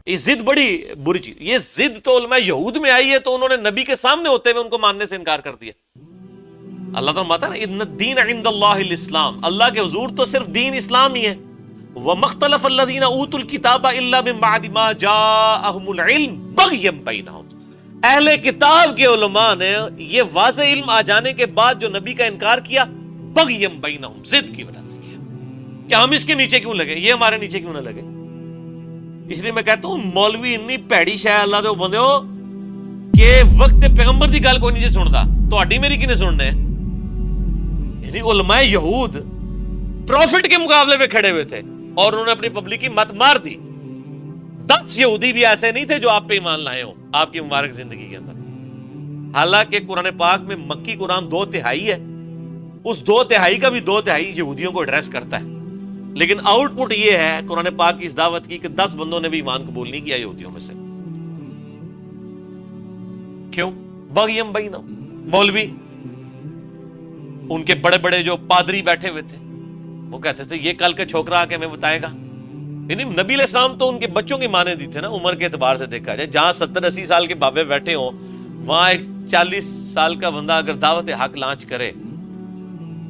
یہ ضد بڑی بری چیز. یہ ضد تو علماء یہود میں آئی ہے تو انہوں نے نبی کے سامنے ہوتے ہوئے ان کو ماننے سے انکار کر دیا. اللہ تعالیٰ ماتا نا ان الدین عند اللہ الاسلام، اللہ کے حضور تو صرف دین اسلام ہی ہے. وَمَخْتَلَفَ الَّذِينَ أُوتُوا الْكِتَابَ إِلَّا مِن بَعْدِ مَا جَاءَهُمُ الْعِلْمُ بَغْيًا بَيْنَهُمْ. اہل کتاب کے علماء نے یہ واضح علم آ جانے کے بعد جو نبی کا انکار کیا، بغیم بینہم، ضد کی وجہ سے کیا کہ ہم اس کے نیچے کیوں لگے، یہ ہمارے نیچے کیوں نہ لگے. اس لیے میں کہتا ہوں مولوی اتنی پیڑی شے اللہ دے بندے ہو کہ وقت پیغمبر دی گل کوئی نہیں جی سندا، تہاڈی میری کنے سننے. یعنی علماء یہود پروفٹ کے مقابلے میں کھڑے ہوئے تھے اور انہوں نے اپنی پبلک کی مت مار دی. 10 یہودی بھی ایسے نہیں تھے جو آپ پہ ایمان لائے ہوں آپ کی مبارک زندگی کے اندر. حالانکہ قرآن پاک میں مکی قرآن 2/3 ہے، اس 2/3 کا بھی 2/3 یہودیوں کو ایڈریس کرتا ہے، لیکن آؤٹ پٹ یہ ہے قرآن پاک کی اس دعوت کی کہ 10 بندوں نے بھی ایمان قبول نہیں کیا یہودیوں میں سے. کیوں؟ بغیم بینہم. مولوی ان کے بڑے بڑے جو پادری بیٹھے ہوئے تھے وہ کہتے تھے یہ کل کے چھوکرا آ کے ہمیں بتائے گا. یعنی نبی علیہ السلام تو ان کے بچوں کی مانے دی تھے نا، عمر کے اعتبار سے دیکھا جائے. جہاں 70-80 سال کے بابے بیٹھے ہوں وہاں ایک 40 سال کا بندہ اگر دعوت حق لانچ کرے،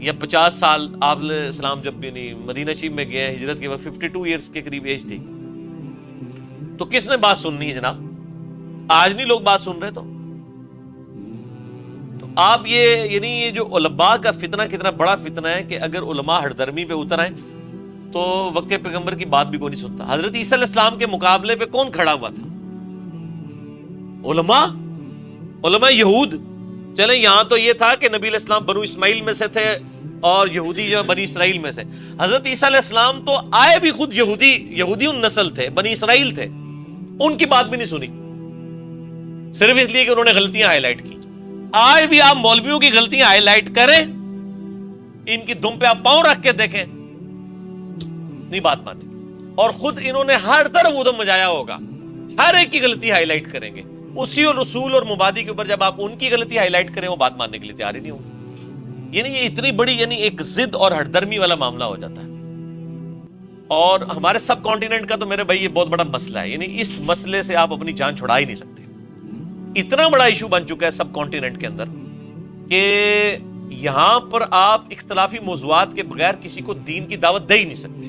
یا 50 سال آپ علیہ السلام جب بھی نہیں مدینہ شریف میں گئے ہجرت کے وقت 52 ایئرس کے قریب ایج تھی، تو کس نے بات سننی ہے جناب؟ آج نہیں لوگ بات سن رہے. تو آپ یعنی یہ جو علماء کا فتنہ کتنا بڑا فتنہ ہے کہ اگر علماء ہر درمی پہ اتر آئیں تو وقت پیغمبر کی بات بھی کوئی نہیں سنتا. حضرت عیسیٰ علیہ السلام کے مقابلے پہ کون کھڑا ہوا تھا؟ علماء یہود. چلیں یہاں تو یہ تھا کہ نبی علیہ السلام بنو اسماعیل میں سے تھے اور یہودی جو بنی اسرائیل میں سے. حضرت عیسیٰ علیہ السلام تو آئے بھی خود یہودی نسل تھے، بنی اسرائیل تھے، ان کی بات بھی نہیں سنی صرف اس لیے کہ انہوں نے غلطیاں ہائی لائٹ کی. آج بھی آپ مولویوں کی غلطیاں ہائی لائٹ کریں، ان کی دم پہ آپ پاؤں رکھ کے دیکھیں، نہیں بات مانیں گے. اور خود انہوں نے ہر طرف ادھم مچایا ہوگا، ہر ایک کی غلطی ہائی لائٹ کریں گے. اسی اور رسول اور مبادی کے اوپر جب آپ ان کی غلطی ہائی لائٹ کریں وہ بات ماننے کے لیے تیار ہی نہیں ہوگی. یعنی یہ اتنی بڑی ایک ضد اور ہردرمی والا معاملہ ہو جاتا ہے. اور ہمارے سب کانٹیننٹ کا تو میرے بھائی یہ بہت بڑا مسئلہ ہے. یعنی اس مسئلے سے آپ اپنی جان چھڑا ہی نہیں سکتے. اتنا بڑا ایشو بن چکا ہے سب کانٹیننٹ کے اندر کہ یہاں پر آپ اختلافی موضوعات کے بغیر کسی کو دین کی دعوت دے ہی نہیں سکتے.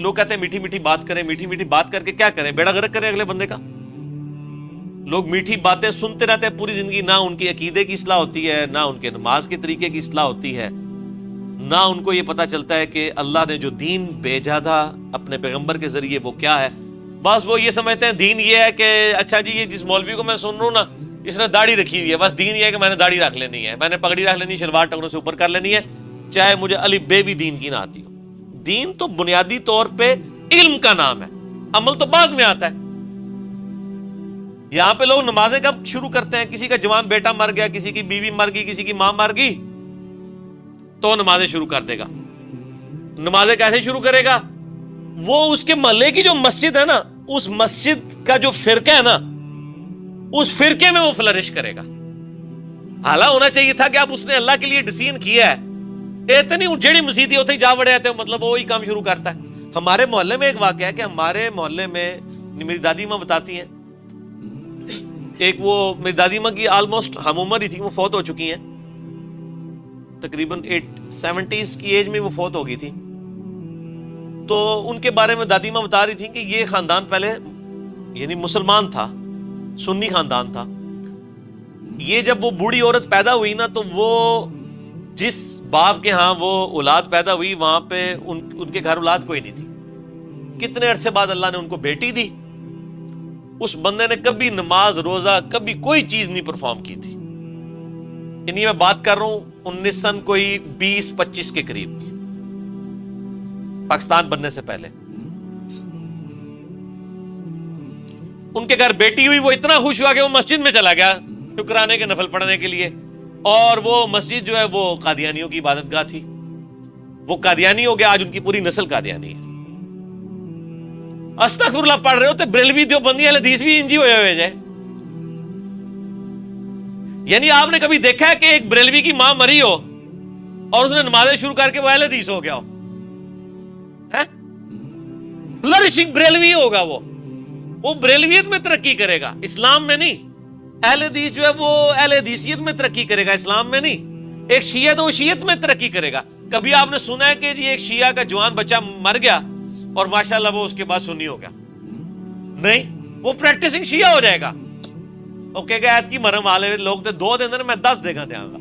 لوگ کہتے ہیں میٹھی میٹھی بات کریں، میٹھی میٹھی بات کر کے کیا کریں؟ بیڑا غرق کریں اگلے بندے کا. لوگ میٹھی باتیں سنتے رہتے ہیں پوری زندگی، نہ ان کی عقیدے کی اصلاح ہوتی ہے، نہ ان کے نماز کے طریقے کی اصلاح ہوتی ہے، نہ ان کو یہ پتا چلتا ہے کہ اللہ نے جو دین بھیجا تھا اپنے پیغمبر کے ذریعے وہ کیا ہے. بس وہ یہ سمجھتے ہیں دین یہ ہے کہ اچھا جی یہ جس مولوی کو میں سن رہا ہوں نا اس نے داڑھی رکھی ہوئی ہے، بس دین یہ ہے کہ میں نے داڑھی رکھ لینی ہے، میں نے پگڑی رکھ لینی ہے، شلوار ٹکروں سے اوپر کر لینی ہے، چاہے مجھے الف بے بھی دین کی نہ آتی ہو. دین تو بنیادی طور پہ علم کا نام ہے، عمل تو بعد میں آتا ہے. یہاں پہ لوگ نمازیں کب شروع کرتے ہیں؟ کسی کا جوان بیٹا مر گیا، کسی کی بیوی مر گئی، کسی کی ماں مر گئی تو نمازیں شروع کر دے گا. نمازیں کیسے شروع کرے گا؟ وہ اس کے محلے کی جو مسجد ہے نا، اس مسجد کا جو فرقہ ہے نا، اس فرقے میں وہ فلرش کرے گا. حالہ ہونا چاہیے تھا کہ اب اس نے اللہ کے لیے ڈسین کیا ہے، اتنی جیڑی مسجد ہوتے ہی جا بڑے آتے مطلب وہی کام شروع کرتا ہے. ہمارے محلے میں ایک واقعہ ہے کہ ہمارے محلے میں میری دادی ماں بتاتی ہیں، ایک وہ میری دادی ماں کی آلموسٹ ہم عمر ہی تھی، وہ فوت ہو چکی ہیں، تقریباً 70s کی ایج میں وہ فوت ہو گئی تھی. تو ان کے بارے میں دادی ماں بتا رہی تھی کہ یہ خاندان پہلے یعنی مسلمان تھا، سنی خاندان تھا. یہ جب وہ بوڑھی عورت پیدا ہوئی نا تو وہ جس باپ کے ہاں وہ اولاد پیدا ہوئی وہاں پہ ان کے گھر اولاد کوئی نہیں تھی. کتنے عرصے بعد اللہ نے ان کو بیٹی دی. اس بندے نے کبھی نماز روزہ کبھی کوئی چیز نہیں پرفارم کی تھی. یعنی میں بات کر رہا ہوں 19 کوئی 20-25 کے قریب کی، پاکستان بننے سے پہلے. ان کے گھر بیٹی ہوئی، وہ اتنا خوش ہوا کہ وہ مسجد میں چلا گیا شکرانے کے نفل پڑھنے کے لیے. اور وہ مسجد جو ہے وہ قادیانیوں کی عبادت گاہ تھی. وہ قادیانی ہو گیا، آج ان کی پوری نسل قادیانی ہے. استغفر اللہ پڑھ رہے ہوتے بریلوی دیوبندی اہل حدیث بھی انجی ہوئے ہوئے جائے. یعنی آپ نے کبھی دیکھا ہے کہ ایک بریلوی کی ماں مری ہو اور اس نے نمازیں شروع کر کے وہ اہل حدیث ہو گیا ہو؟ فلرشنگ بریلوی ہوگا وہ. وہ بریلویت میں ترقی کرے گا، اسلام میں نہیں۔ اہل حدیث جو ہے وہ اہل حدیثیت میں ترقی کرے گا، اسلام میں نہیں۔ ایک شیعہ تو وہ شیعت میں ترقی کرے گا۔ کبھی آپ نے سنا ہے کہ جی ایک شیعہ کا جوان بچہ مر گیا اور ماشاءاللہ وہ اس کے بعد سنی ہو گیا؟ نہیں، وہ پریکٹسنگ شیعہ ہو جائے گا۔ اوکے گا ایت کی مرم والے لوگ تھے 2 دن میں 10 دیکھا دیا گا۔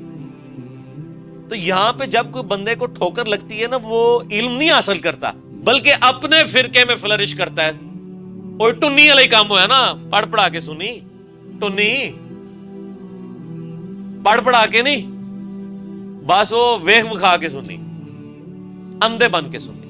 تو یہاں پہ جب کوئی بندے کو ٹھوکر لگتی ہے نا، وہ علم نہیں حاصل کرتا بلکہ اپنے فرقے میں فلرش کرتا ہے۔ اور ٹنی والا ہی کام ہوا نا، پڑھ پڑھا کے سنی، ٹنی پڑھ پڑھا کے نہیں، بس وہ ویخ مکھا کے سنی، اندھے بن کے سنی۔